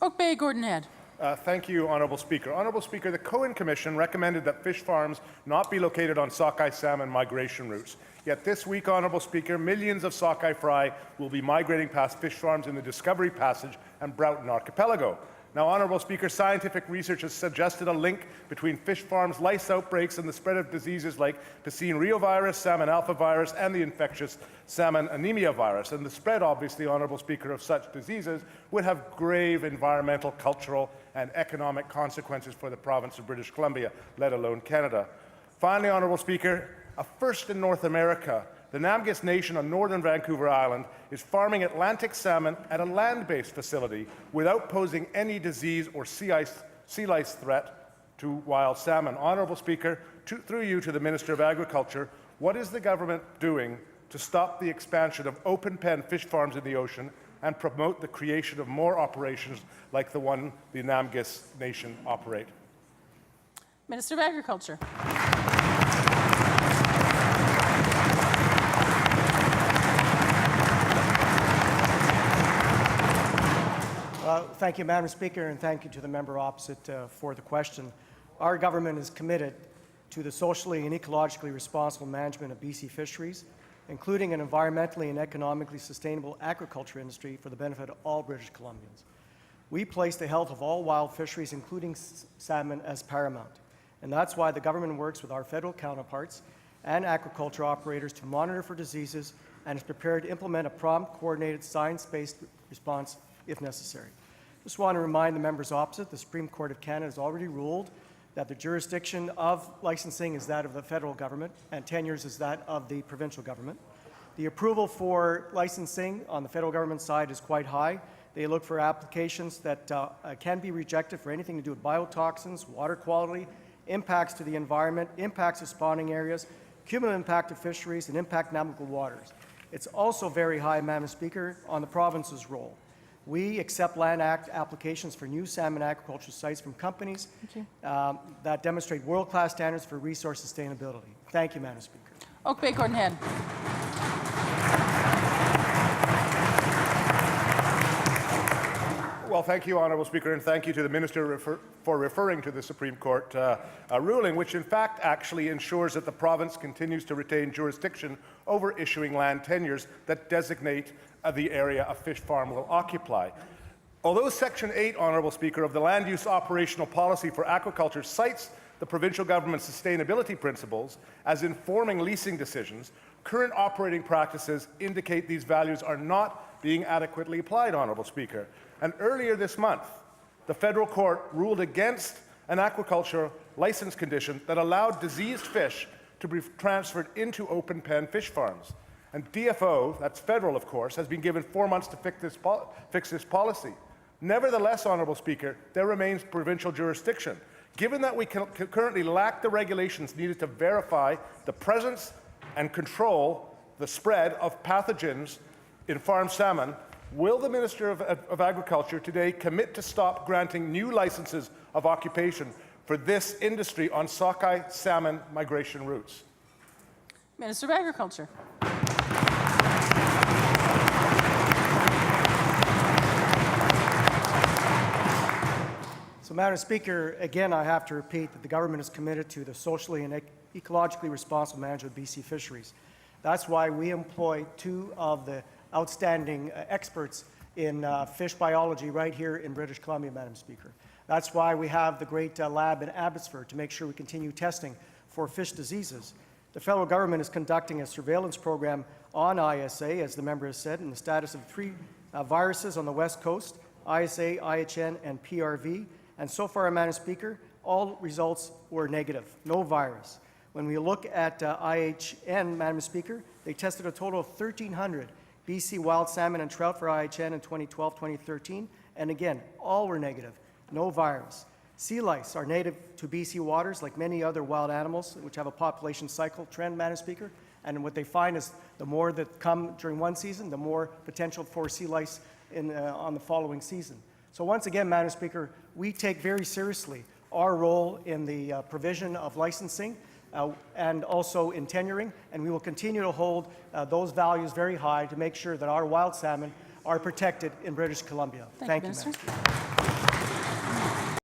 Oak Bay, Gordon Head. Thank you, Honourable Speaker. Honourable Speaker, the Cohen Commission recommended that fish farms not be located on sockeye salmon migration routes. Yet this week, Honourable Speaker, millions of sockeye fry will be migrating past fish farms in the Discovery Passage and Broughton Archipelago. Now, Honourable Speaker, scientific research has suggested a link between fish farms' lice outbreaks and the spread of diseases like piscine rheovirus, salmon alpha virus, and the infectious salmon anemia virus. And the spread, obviously, Honourable Speaker, of such diseases would have grave environmental, cultural, and economic consequences for the province of British Columbia, let alone Canada. Finally, Honourable Speaker, a first in North America, the Namgis Nation on northern Vancouver Island is farming Atlantic salmon at a land-based facility without posing any disease or sea lice threat to wild salmon. Honourable Speaker, through you to the Minister of Agriculture, what is the government doing to stop the expansion of open-pen fish farms in the ocean and promote the creation of more operations like the one the Namgis Nation operate? Minister of Agriculture. Thank you, Madam Speaker, and thank you to the member opposite for the question. Our government is committed to the socially and ecologically responsible management of BC fisheries, including an environmentally and economically sustainable agriculture industry for the benefit of all British Columbians. We place the health of all wild fisheries, including salmon, as paramount. And that's why the government works with our federal counterparts and aquaculture operators to monitor for diseases and is prepared to implement a prompt, coordinated, science-based response if necessary. Just want to remind the members opposite, the Supreme Court of Canada has already ruled that the jurisdiction of licensing is that of the federal government and tenures is that of the provincial government. The approval for licensing on the federal government side is quite high. They look for applications that can be rejected for anything to do with biotoxins, water quality, impacts to the environment, impacts of spawning areas, cumulative impact of fisheries, and impact navigable waters. It's also very high, Madam Speaker, on the province's role. We accept Land Act applications for new salmon agriculture sites from companies that demonstrate world-class standards for resource sustainability. Thank you, Madam Speaker. Oak Bay, Gordon Head. Well, thank you, Honourable Speaker, and thank you to the Minister for referring to the Supreme Court ruling, which in fact actually ensures that the province continues to retain jurisdiction over issuing land tenures that designate the area a fish farm will occupy. Although Section 8, Honourable Speaker, of the Land Use Operational Policy for Aquaculture cites the provincial government's sustainability principles as informing leasing decisions, current operating practices indicate these values are not being adequately applied, Honourable Speaker. And earlier this month, the federal court ruled against an aquaculture license condition that allowed diseased fish to be transferred into open-pen fish farms. And DFO, that's federal of course, has been given 4 months to fix this policy. Nevertheless, Honourable Speaker, there remains provincial jurisdiction. Given that we currently lack the regulations needed to verify the presence and control the spread of pathogens in farm salmon, will the Minister of Agriculture today commit to stop granting new licenses of occupation for this industry on sockeye salmon migration routes? Minister of Agriculture. So, Madam Speaker, again, I have to repeat that the government is committed to the socially and ecologically responsible management of BC fisheries. That's why we employ two of the outstanding experts in fish biology right here in British Columbia, Madam Speaker. That's why we have the great lab in Abbotsford to make sure we continue testing for fish diseases. The federal government is conducting a surveillance program on ISA, as the member has said, in the status of 3 viruses on the West Coast, ISA, IHN, and PRV. And so far, Madam Speaker, all results were negative, no virus. When we look at IHN, Madam Speaker, they tested a total of 1,300 BC wild salmon and trout for IHN in 2012-2013, and again, all were negative, no virus. Sea lice are native to BC waters like many other wild animals which have a population cycle trend, Madam Speaker, and what they find is the more that come during one season, the more potential for sea lice on the following season. So once again, Madam Speaker, we take very seriously our role in the provision of licensing and also in tenuring, and we will continue to hold those values very high to make sure that our wild salmon are protected in British Columbia. Thank you, Madam Speaker.